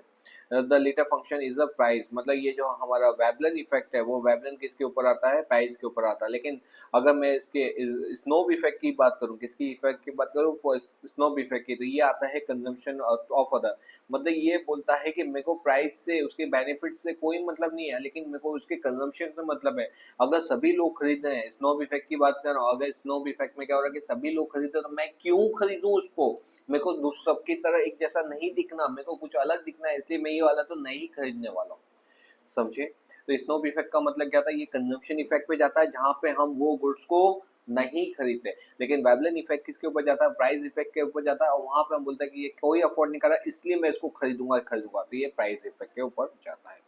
The latter function is a price, मतलब ये जो हमारा वेबलन इफेक्ट है वो वेबलन किसके ऊपर आता है? प्राइस के ऊपर आता है। लेकिन अगर मैं इसके स्नोब इफेक्ट की बात करूँ, किसकी इफेक्ट की बात करूँ? स्नोब इफेक्ट की, तो ये आता है कंजम्पशन ऑफ अदर। मतलब ये बोलता है कि मेरे को प्राइस से, उसके बेनिफिट से कोई मतलब नहीं है, लेकिन मेरे को उसके कंजम्पशन से मतलब है। अगर सभी लोग खरीद रहे हैं, स्नोब इफेक्ट की बात कर रहा हूँ, अगर स्नोब इफेक्ट में क्या हो रहा है कि सभी लोग खरीदते हैं, तो मैं क्यों खरीदूं उसको? मेरे को सबकी तरह एक जैसा नहीं दिखना, मेरे को कुछ अलग दिखना है, इसलिए मैं ये वाला तो नहीं खरीदने वाला हूँ। समझे? तो स्नोब इफेक्ट का मतलब क्या था? ये कंजम्पशन इफेक्ट पे जाता है जहां पे हम वो गुड्स को नहीं खरीदते। लेकिन वेबलन इफेक्ट किसके ऊपर जाता है? प्राइस इफेक्ट के ऊपर जाता है, और वहां पे हम बोलते हैं कि ये कोई अफोर्ड नहीं कर रहा, इसलिए मैं इसको खरीदूंगा खरीदूंगा, तो ये प्राइस इफेक्ट के ऊपर जाता है।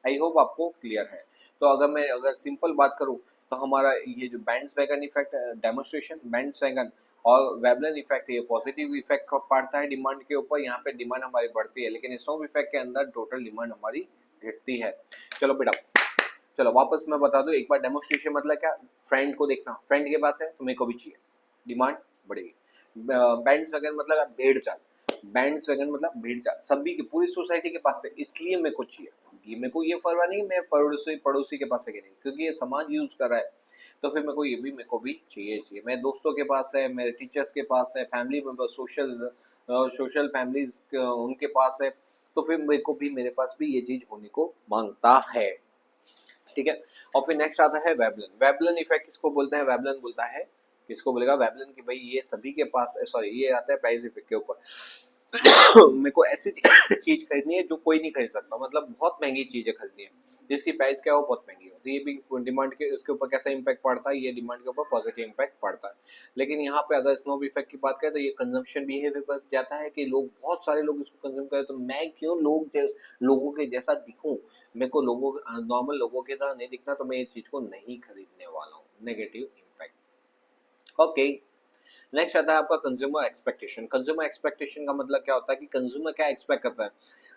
आई होप आपको क्लियर है। तो अगर सिंपल बात करूं, तो हमारा ये जो bands wagon effect demonstration bands wagon और वेबलन इफेक्ट, ये पॉजिटिव इफेक्ट पड़ता है डिमांड के ऊपर, यहाँ पे डिमांड हमारी बढ़ती है। लेकिन स्नोब इफेक्ट के अंदर टोटल डिमांड हमारी घटती है। चलो बेटा, चलो वापस मैं बता दूं एक बार, डेमोन्स्ट्रेशन मतलब क्या? फ्रेंड को देखना, फ्रेंड के पास है तो मेरे को भी चाहिए, डिमांड बढ़ेगी। बैंड्स वैगन मतलब भेड़ चाल, बैंड्स वैगन मतलब भेड़ चाल, सभी की पूरी सोसाइटी के पास है, इसलिए मेरे को चाहिए। ये मेरे को ये परवाह नहीं मैं पड़ोसी पड़ोसी के पास है कि नहीं, क्योंकि ये समाज यूज कर रहा है, तो फिर मेरे को ये भी मेरे को भी चाहिए। मेरे दोस्तों के पास है, मेरे टीचर्स के पास है, फैमिली मेंबर, सोशल फैमिलीज उनके पास है, तो फिर मेरे को भी, मेरे पास भी ये चीज होने को मांगता है। ठीक है। और फिर नेक्स्ट आता है वेबलन। वेबलन इफेक्ट किसको बोलते हैं? वेबलन बोलता है, किसको बोलेगा? वेबलन की भाई ये सभी के पास, सॉरी ये आता है प्राइस इफेक्ट के ऊपर। मेरे को ऐसी चीज खरीदनी है जो कोई नहीं खरीद सकता, मतलब बहुत महंगी चीजें खरीदनी है जिसकी प्राइस क्या हो, बहुत महंगी हो, तो ये भी डिमांड के उसके ऊपर कैसा इंपैक्ट पड़ता है? ये डिमांड के ऊपर पॉजिटिव इंपैक्ट पड़ता है। लेकिन यहाँ पे अगर स्नोब इफेक्ट की बात करें, तो ये कंजम्पशन बिहेवियर पर जाता है कि लोग, बहुत सारे लोग इसको कंज्यूम करें, तो मैं क्यों लोगों के जैसा दिखूं, मेरे को लोगों, नॉर्मल लोगों की तरह नहीं दिखना, तो मैं ये चीज को नहीं खरीदने वाला हूँ। Negative impact. ओके। नेक्स्ट आता है आपका कंज्यूमर एक्सपेक्टेशन। कंज्यूमर एक्सपेक्टेशन का मतलब क्या होता है कि कंज्यूमर क्या एक्सपेक्ट करता है?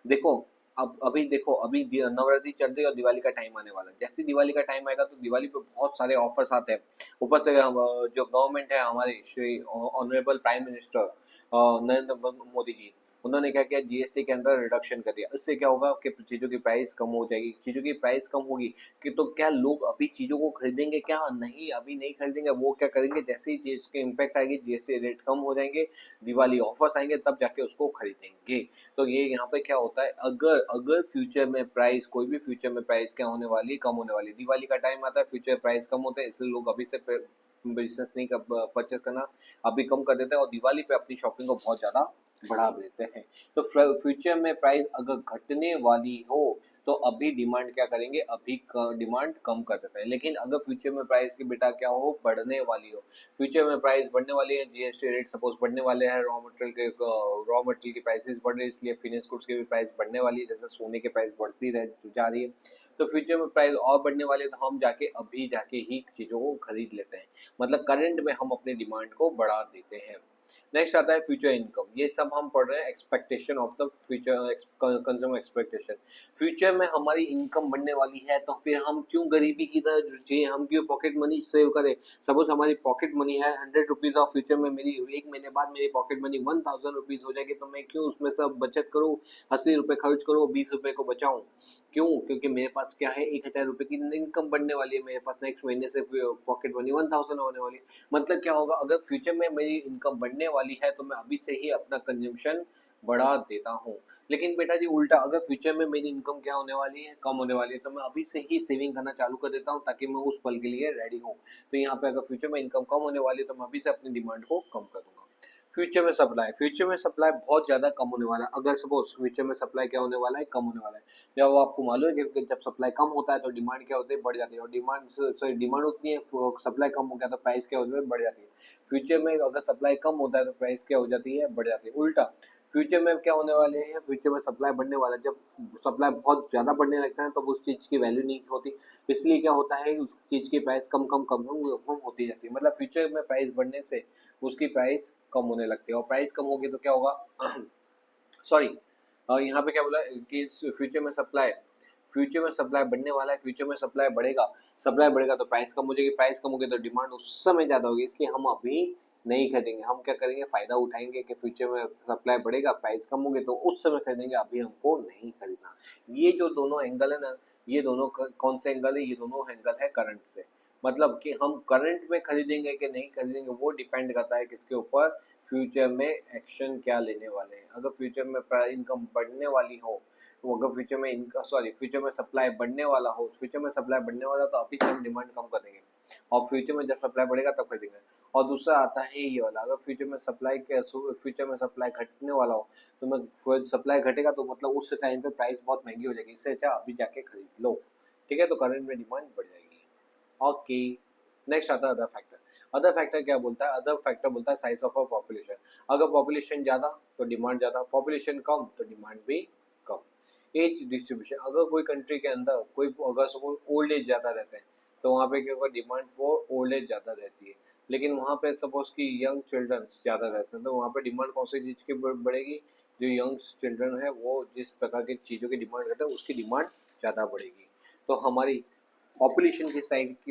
देखो, अब अभी देखो, अभी नवरात्रि चल रही है और दिवाली का टाइम आने वाला है। जैसे दिवाली का टाइम आएगा तो दिवाली पे बहुत सारे ऑफर्स आते हैं। ऊपर से जो गवर्नमेंट है हमारे Shri honourable prime minister Narendra Modi ji, उन्होंने क्या किया, जीएसटी के अंदर रिडक्शन कर दिया। इससे क्या होगा कि चीजों की प्राइस कम हो जाएगी। चीजों की प्राइस कम होगी कि तो क्या लोग अभी चीजों को खरीदेंगे? क्या नहीं, अभी नहीं खरीदेंगे। वो क्या करेंगे, जैसे ही चीज के इम्पैक्ट आएगी, जीएसटी रेट कम हो जाएंगे, दिवाली ऑफर्स आएंगे, तब जाके उसको खरीदेंगे। तो ये यहाँ पे क्या होता है, अगर अगर फ्यूचर में प्राइस, कोई भी फ्यूचर में प्राइस क्या होने वाली, कम होने वाली। दिवाली का टाइम आता है, फ्यूचर प्राइस कम होता है, इसलिए लोग अभी से बिजनेस नहीं कर, परचेस करना अभी कम कर देते हैं, और दिवाली पे अपनी शॉपिंग को बहुत ज्यादा बढ़ा देते हैं। तो फ्यूचर में प्राइस अगर घटने वाली हो, तो अभी डिमांड क्या करेंगे, अभी डिमांड कम कर देते हैं। लेकिन अगर फ्यूचर में प्राइस की बेटा क्या हो, बढ़ने वाली हो, फ्यूचर में प्राइस बढ़ने वाली है, जीएसटी रेट सपोज बढ़ने वाले हैं, रॉ मटेरियल की प्राइसेस बढ़ रही है, इसलिए फिनिश गुड्स की भी प्राइस बढ़ने वाली है, जैसे सोने की प्राइस बढ़ती रह जा रही है, तो फ्यूचर में प्राइस और बढ़ने वाले हैं, तो हम जाके अभी जाके ही चीजों को खरीद लेते हैं, मतलब करंट में हम अपनी डिमांड को बढ़ा देते हैं। नेक्स्ट आता है फ्यूचर इनकम। ये सब हम पढ़ रहे हैं expectation of the future, consumer expectation. Future में हमारी इनकम बढ़ने वाली है, तो फिर हम क्यों गरीबी की तरह जिए, हम क्यों पॉकेट मनी सेव करें। सपोज हमारी पॉकेट मनी है 100 रुपीज, और फ्यूचर में मेरी एक महीने बाद मेरी पॉकेट मनी 1000 रुपीज हो जाएगी, तो मैं क्यों उसमें सब बचत करूँ, 80 रुपए खर्च करूँ, 20 रुपए को बचाऊं। क्यों, क्योंकि मेरे पास क्या है, 1000 रुपए की इनकम बढ़ने वाली है, मेरे पास नेक्स्ट महीने से पॉकेट मनी 1000 होने वाली है। मतलब क्या होगा, अगर फ्यूचर में मेरी इनकम बढ़ने वाली है, तो मैं अभी से ही अपना कंजम्पशन बढ़ा देता हूँ। लेकिन बेटा जी उल्टा, अगर फ्यूचर में मेरी इनकम क्या होने वाली है, कम होने वाली है, तो मैं अभी से ही सेविंग करना चालू कर देता हूँ, ताकि मैं उस पल के लिए रेडी हूँ। तो यहाँ पे अगर फ्यूचर में इनकम कम होने वाली है, तो मैं अभी से अपनी डिमांड को कम कर दूंगा। फ्यूचर में सप्लाई, फ्यूचर में सप्लाई बहुत ज्यादा कम होने वाला है। अगर सपोज फ्यूचर में सप्लाई क्या होने वाला है, कम होने वाला है। जब आपको मालूम है कि जब सप्लाई कम होता है तो डिमांड क्या होती है, बढ़ जाती है, और डिमांड सॉरी डिमांड होती है, सप्लाई कम हो गया तो प्राइस क्या होती है, बढ़ जाती है। फ्यूचर में अगर सप्लाई कम होता है तो प्राइस क्या हो जाती है, बढ़ जाती है। उल्टा, फ्यूचर में क्या होने वाले हैं, फ्यूचर में सप्लाई बढ़ने वाला है। जब सप्लाई बहुत ज्यादा बढ़ने लगता है, तब उस चीज की वैल्यू नहीं होती, इसलिए क्या होता है, उस चीज की प्राइस कम होती जाती है। मतलब फ्यूचर में प्राइस बढ़ने से उसकी प्राइस कम होने लगती है, और प्राइस कम होगी तो क्या होगा सॉरी, और यहाँ पे क्या बोला कि फ्यूचर में सप्लाई, फ्यूचर में सप्लाई बढ़ने वाला है, फ्यूचर में सप्लाई बढ़ेगा, सप्लाई बढ़ेगा तो प्राइस कम हो जाएगी, प्राइस कम होगी तो डिमांड उस समय ज्यादा होगी, इसलिए हम अभी नहीं खरीदेंगे। हम क्या करेंगे, फायदा उठाएंगे कि फ्यूचर में सप्लाई बढ़ेगा, प्राइस कम होगी, तो उस समय खरीदेंगे, अभी हमको नहीं खरीदना। ये जो दोनों एंगल है ना, ये दोनों कौन से एंगल है, ये दोनों एंगल है करंट से। मतलब कि हम करंट में खरीदेंगे कि नहीं खरीदेंगे, वो डिपेंड करता है किसके ऊपर, फ्यूचर में एक्शन क्या लेने वाले हैं। अगर फ्यूचर में इनकम बढ़ने वाली हो, तो अगर फ्यूचर में इनकम सॉरी फ्यूचर में सप्लाई बढ़ने वाला हो, फ्यूचर में सप्लाई बढ़ने वाला, तो अभी से हम डिमांड कम कर देंगे, और फ्यूचर में जब सप्लाई बढ़ेगा तब खरीदेंगे। और दूसरा आता है ये वाला, अगर फ्यूचर में सप्लाई के फ्यूचर में सप्लाई घटने वाला हो, तो मैं सप्लाई घटेगा तो मतलब उस टाइम पे प्राइस बहुत महंगी हो जाएगी, इससे अच्छा अभी जाके खरीद लो। ठीक है, तो करंट में डिमांड बढ़ जाएगी। ओके, नेक्स्ट आता है अदर फैक्टर। अदर फैक्टर क्या बोलता है, अदर फैक्टर बोलता है साइज ऑफ अ पॉपुलेशन। अगर पॉपुलेशन ज्यादा तो डिमांड ज्यादा, पॉपुलेशन कम तो डिमांड भी कम। एज डिस्ट्रीब्यूशन, अगर कोई कंट्री के अंदर कोई अगर सपोज ओल्ड एज ज्यादा रहते हैं, तो वहाँ पे क्या होगा, डिमांड फॉर ओल्ड एज ज्यादा रहती है। लेकिन वहाँ पे सपोज कि यंग चिल्ड्रन ज्यादा रहते हैं, तो वहाँ पे डिमांड कौन सी चीज की बढ़ेगी, जो यंग चिल्ड्रन है वो जिस प्रकार की चीजों की डिमांड करते हैं उसकी डिमांड ज्यादा बढ़ेगी। तो हमारी पॉपुलेशन की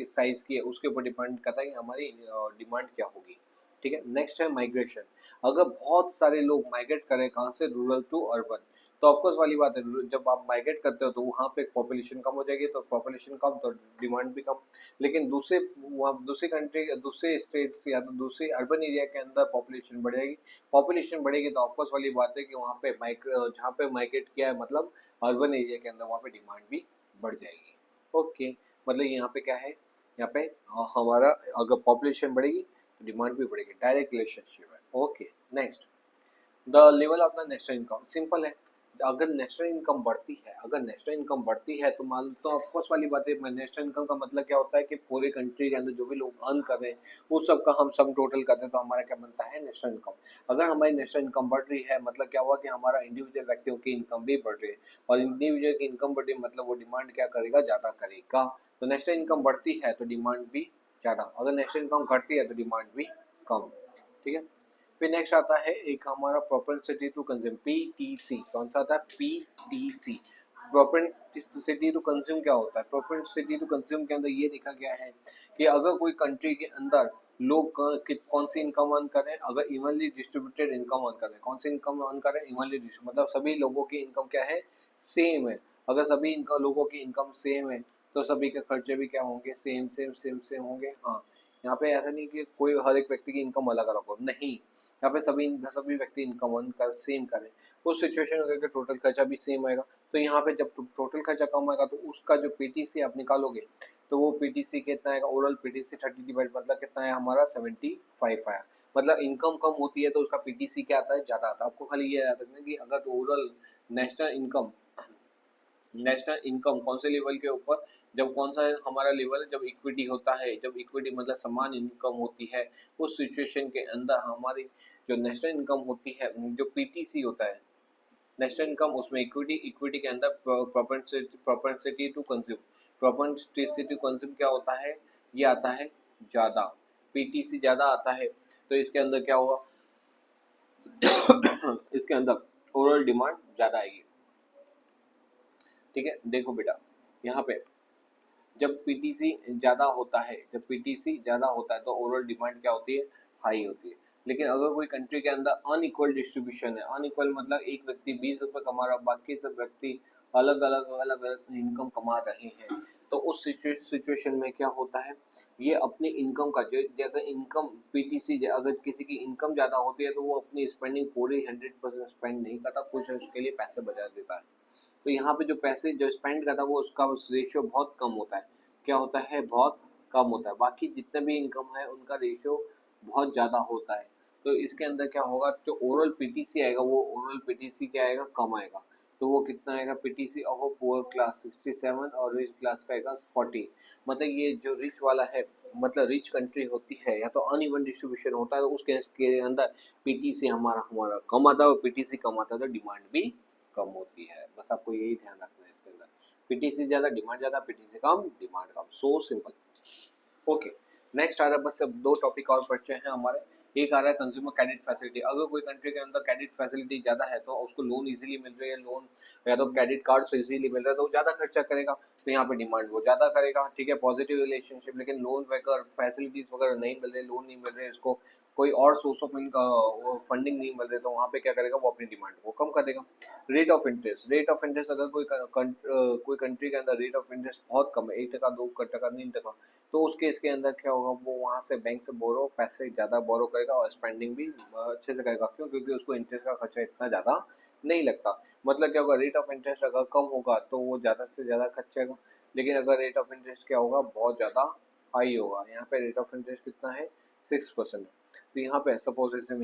साइज की है, उसके ऊपर डिपेंड करता है कि हमारी डिमांड क्या होगी। ठीक है, नेक्स्ट है माइग्रेशन। अगर बहुत सारे लोग माइग्रेट करें कहाँ से, रूरल टू अर्बन, तो ऑफकोर्स वाली बात है, जब आप माइग्रेट करते हो तो वहाँ पे पॉपुलेशन कम हो जाएगी, तो पॉपुलेशन कम तो डिमांड भी कम। लेकिन दूसरे वहाँ दूसरी कंट्री, दूसरे स्टेट्स या तो दूसरे अर्बन एरिया के अंदर पॉपुलेशन बढ़ेगी, पॉपुलेशन बढ़ेगी तो ऑफकोर्स वाली बात है कि वहाँ पे जहाँ पे माइग्रेट किया है, मतलब अर्बन एरिया के अंदर, वहाँ पे डिमांड भी बढ़ जाएगी। ओके, मतलब यहाँ पे क्या है, यहाँ पे हमारा अगर पॉपुलेशन बढ़ेगी तो डिमांड भी बढ़ेगी, डायरेक्ट रिलेशनशिप है। Okay, next, the level of the national income. Simple है, अगर नेशनल इनकम बढ़ती है, अगर नेशनल इनकम बढ़ती है तो मान तो ऑफकोर्स वाली बात है, नेशनल इनकम का मतलब क्या होता है कि पूरे कंट्री के अंदर जो भी लोग अर्न कर रहे हैं उस सब का हम सम टोटल करते हैं, तो हमारा क्या बनता है, नेशनल इनकम। अगर हमारी नेशनल इनकम बढ़ रही है, मतलब क्या हुआ कि हमारा इंडिविजुअल व्यक्तियों की इनकम भी बढ़ रही है, और इंडिविजुअल की इनकम बढ़ रही है मतलब वो डिमांड क्या करेगा, ज्यादा करेगा। तो नेशनल इनकम बढ़ती है तो डिमांड भी ज्यादा, अगर नेशनल इनकम घटती है तो डिमांड भी कम। ठीक है, फिर नेक्स्ट आता है एक हमारा प्रोपेंसिटी टू कंज्यूम, पीटीसी। कौन सा आता है, पीटीसी। प्रोपेंसिटी टू कंज्यूम क्या होता है, प्रोपेंसिटी टू कंज्यूम के अंदर ये देखा गया है कि अगर कोई कंट्री के अंदर लोग कौन सी इनकम अर्न करें, अगर इवनली डिस्ट्रीब्यूटेड इनकम अर्न करें, कौन सी इनकम अर्न करें, इवनली डिस्ट्रीब्यूट, मतलब सभी लोगों की इनकम क्या है, सेम है। अगर सभी लोगों की इनकम सेम है, तो सभी के खर्चे भी क्या होंगे, सेम सेम सेम सेम होंगे। हाँ, यहाँ पे ऐसा नहीं कि कोई हर एक व्यक्ति की इनकम अलग अलग हो, नहीं, यहाँ पे सभी सभी व्यक्ति इनकम अर्न कर सेम करें, उस सिचुएशन में अगर टोटल खर्चा भी सेम आएगा। तो यहाँ पे जब टोटल खर्चा कम आएगा तो उसका जो पीटीसी आप निकालोगे, तो वो पीटीसी कितना आएगा, ओवरऑल पीटीसी 30 डिवाइड मतलब कितना है हमारा 75 आया। मतलब इनकम कम होती है तो उसका पीटीसी क्या आता है, ज्यादा आता है। आपको खाली ये याद रखना कि अगर overall national income national income कौन से लेवल के ऊपर, जब कौन सा हमारा लेवल है, जब इक्विटी होता है, जब इक्विटी मतलब समान इनकम होती है, उस सिचुएशन के अंदर हमारी जो नेशनल इनकम होती है, जो पीटीसी होता है नेशनल इनकम, उसमें इक्विटी, इक्विटी के अंदर propensity to consume, propensity to consume क्या होता है, ये आता है ज्यादा, पीटीसी ज्यादा आता है, तो इसके अंदर क्या होगा इसके अंदर ओवरऑल डिमांड ज्यादा आएगी। ठीक है, देखो बेटा यहाँ पे जब पीटीसी ज्यादा होता है, जब पीटीसी ज्यादा होता है तो ओवरऑल डिमांड क्या होती है, हाई होती है। लेकिन अगर कोई कंट्री के अंदर अनइक्वल डिस्ट्रीब्यूशन है, अनइक्वल मतलब एक व्यक्ति 20 रुपए कमा रहा, बाकी सब व्यक्ति अलग अलग अलग अलग इनकम कमा रहे हैं, तो उस सिचुएशन में क्या होता है, ये अपनी इनकम का जो ज्यादा इनकम पीटीसी, अगर किसी की इनकम ज्यादा होती है तो वो अपनी स्पेंडिंग पूरी 100% स्पेंड नहीं करता, कुछ उसके लिए पैसे बचा देता है। तो यहाँ पे जो पैसे जो स्पेंड करता है वो उसका रेशियो बहुत कम होता है, क्या होता है, बहुत कम होता है, बाकी जितने भी इनकम है उनका रेशियो बहुत ज़्यादा होता है। तो इसके अंदर क्या होगा, जो ओवरऑल पीटीसी आएगा वो ओवरऑल पीटीसी क्या आएगा, कम आएगा। तो वो कितना आएगा पीटीसी ऑफ वो पुअर क्लास 67 और रिच क्लास का आएगा 40। मतलब ये जो रिच वाला है, मतलब रिच कंट्री होती है या तो अनइवन डिस्ट्रीब्यूशन होता है, तो उस केस के अंदर पीटीसी हमारा हमारा कम आता है, और पीटीसी कम आता है तो डिमांड भी कम होती है। बस आपको यही ध्यान रखना है इसके अंदर, पीटीसी ज्यादा डिमांड ज्यादा, पीटीसी कम डिमांड कम, सो सिंपल। ओके, नेक्स्ट आ रहा है, बस अब दो टॉपिक और बचे हैं हमारे। एक आ रहा है कंज्यूमर क्रेडिट फैसिलिटी, अगर कोई कंट्री के अंदर क्रेडिट फैसिलिटी ज्यादा है तो उसको लोन इजीली मिल रही है, लोन या तो क्रेडिट कार्ड से इजीली मिल रहा है तो वो ज्यादा खर्चा करेगा, तो यहाँ पे डिमांड वो ज्यादा करेगा। ठीक है, पॉजिटिव रिलेशनशिप, लेकिन लोन वगैरह फैसिलिटीज वगैरह नहीं मिल रहे, लोन नहीं मिल रहे, इसको कोई और सोर्स ऑफ फंडिंग नहीं मिल रहे, तो वहाँ पे क्या करेगा, वो अपनी डिमांड को कम कर देगा। Rate of interest, rate of interest अगर कोई कंट्री के अंदर रेट ऑफ इंटरेस्ट बहुत कम है, 1%, 2%, 3%, तो उस केस के अंदर क्या होगा, वो वहाँ से बैंक से बोरो पैसे ज़्यादा बोरो करेगा और स्पेंडिंग भी अच्छे से करेगा। क्यों? क्योंकि उसको इंटरेस्ट का खर्चा इतना ज़्यादा नहीं लगता। मतलब क्या होगा, रेट ऑफ इंटरेस्ट अगर कम होगा तो वो ज़्यादा से ज़्यादा खर्चेगा, लेकिन अगर रेट ऑफ इंटरेस्ट क्या होगा, बहुत ज़्यादा हाई होगा। यहाँ पे रेट ऑफ इंटरेस्ट कितना है, 6%। तो यहाँ पे सपोज इसे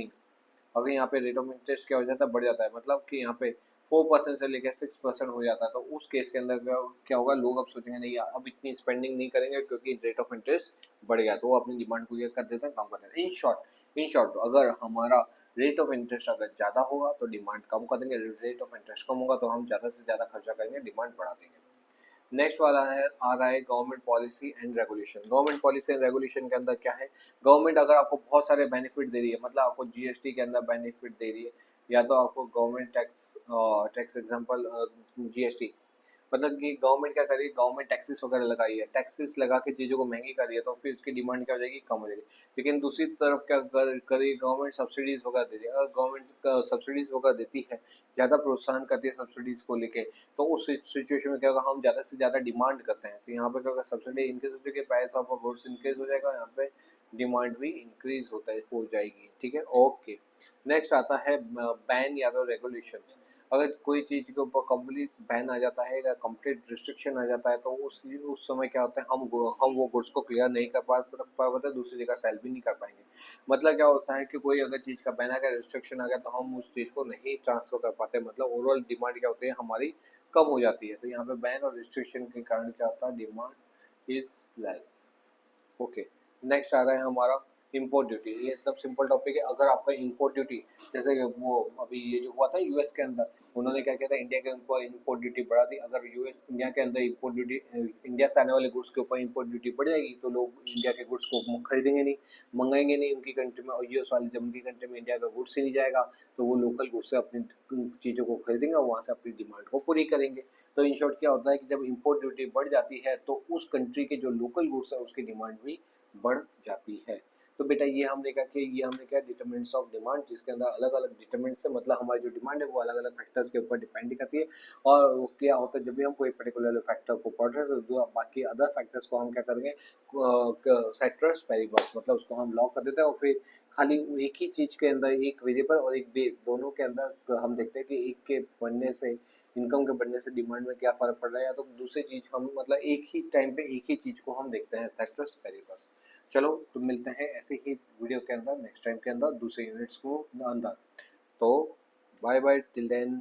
अगर यहाँ पे रेट ऑफ इंटरेस्ट क्या हो जाता है, बढ़ जाता है, मतलब कि यहाँ पे 4% से लेकर 6% हो जाता है, तो उस केस के अंदर क्या होगा, लोग अब सोचेंगे नहीं यार अब इतनी स्पेंडिंग नहीं करेंगे क्योंकि रेट ऑफ इंटरेस्ट बढ़ गया, तो वो अपनी डिमांड को ये कर देते हैं, कम कर देते हैं। इन शॉर्ट अगर हमारा रेट ऑफ इंटरेस्ट अगर ज़्यादा होगा तो डिमांड कम कर देंगे, रेट ऑफ इंटरेस्ट कम होगा तो हम ज़्यादा से ज़्यादा खर्चा करेंगे, डिमांड बढ़ा देंगे। नेक्स्ट वाला है आ रहा है government policy and regulation. Government policy and regulation के अंदर क्या है, गवर्नमेंट अगर आपको बहुत सारे बेनिफिट दे रही है, मतलब आपको जीएसटी के अंदर बेनिफिट दे रही है, या तो आपको government tax tax example GST, मतलब कि गवर्नमेंट क्या कर रही है, गवर्नमेंट टैक्सेस वगैरह लगाई है, टैक्सेस लगा के चीज़ों को महंगी कर रही है, तो फिर उसकी डिमांड क्या हो जाएगी, कम हो जाएगी। लेकिन दूसरी तरफ क्या कर रही है, गवर्नमेंट सब्सिडीज वगैरह दे रही है, अगर गवर्नमेंट सब्सिडीज वगैरह देती है, ज़्यादा प्रोत्साहन करती है सब्सिडीज को लेके, तो उस सिचुएशन में क्या होगा, हम ज़्यादा से ज़्यादा डिमांड करते हैं, तो यहाँ पे क्या होगा, सब्सिडी इंक्रीज हो जाएगी, प्राइस ऑफ गुड्स इंक्रीज हो जाएगा, यहाँ पे डिमांड भी इंक्रीज हो जाएगी। ठीक है, ओके। नेक्स्ट आता है बैन या तो रेगुलेशन। अगर कोई चीज़ के ऊपर कंप्लीट बैन आ जाता है या कंप्लीट रिस्ट्रिक्शन आ जाता है, तो उस समय क्या होता है, हम वो गुड्स को क्लियर नहीं कर पाते, दूसरी जगह सेल भी नहीं कर पाएंगे। मतलब क्या होता है कि कोई अगर चीज़ का बैन आ गया, रिस्ट्रिक्शन आ गया, तो हम उस चीज़ को नहीं ट्रांसफर कर पाते, मतलब ओवरऑल डिमांड क्या होती है हमारी, कम हो जाती है। तो यहाँ पे बैन और रिस्ट्रिक्शन के कारण क्या होता है, demand is less. Okay, next आ रहा है हमारा इम्पोर्ट ड्यूटी। ये एकदम सिंपल टॉपिक है। अगर आपका इम्पोर्ट ड्यूटी, जैसे कि वो अभी ये जो हुआ था यूएस के अंदर, उन्होंने क्या किया था, इंडिया के ऊपर इम्पोर्ट ड्यूटी बढ़ा दी। अगर यूएस इंडिया के अंदर इम्पोर्ट ड्यूटी, इंडिया से आने वाले गुड्स के ऊपर इम्पोर्ट ड्यूटी बढ़ जाएगी, तो लोग इंडिया के गुड्स को खरीदेंगे नहीं, मंगाएंगे नहीं उनकी कंट्री में, और यूएस वाले जब उनकी कंट्री में इंडिया का गुड्स ही नहीं जाएगा, तो वो लोकल गुड्स से अपनी चीज़ों को खरीदेंगे और वहाँ से अपनी डिमांड को पूरी करेंगे। तो इन शॉर्ट क्या होता है कि जब इम्पोर्ट ड्यूटी बढ़ जाती है तो उस कंट्री के जो लोकल गुड्स है उसकी डिमांड भी बढ़ जाती है। तो बेटा ये हमने क्या किया, ये हमने क्या, डिटरमिनेंट्स ऑफ डिमांड, जिसके अंदर अलग अलग डिटरमिनेंट्स है, मतलब हमारी जो डिमांड है वो अलग अलग फैक्टर्स के ऊपर डिपेंड करती है। और वो क्या होता है, जब भी हम कोई पर्टिकुलर फैक्टर को पढ़ रहे हैं तो बाकी अदर फैक्टर्स को हम क्या करेंगे, सेक्टर्स पेरिबल्स, मतलब उसको हम लॉक कर देते हैं, और फिर खाली एक ही चीज़ के अंदर एक वेरिएबल और एक बेस दोनों के अंदर हम देखते हैं कि एक के बढ़ने से, इनकम के बढ़ने से डिमांड में क्या फ़र्क पड़ रहा है, या तो दूसरी चीज़ हम मतलब एक ही टाइम पे एक ही चीज़ को हम देखते हैं, सेक्टर्स पेरिबल्स। चलो तो मिलते हैं ऐसे ही वीडियो के अंदर नेक्स्ट टाइम के अंदर दूसरे यूनिट्स को अंदर। तो बाय बाय टिल देन।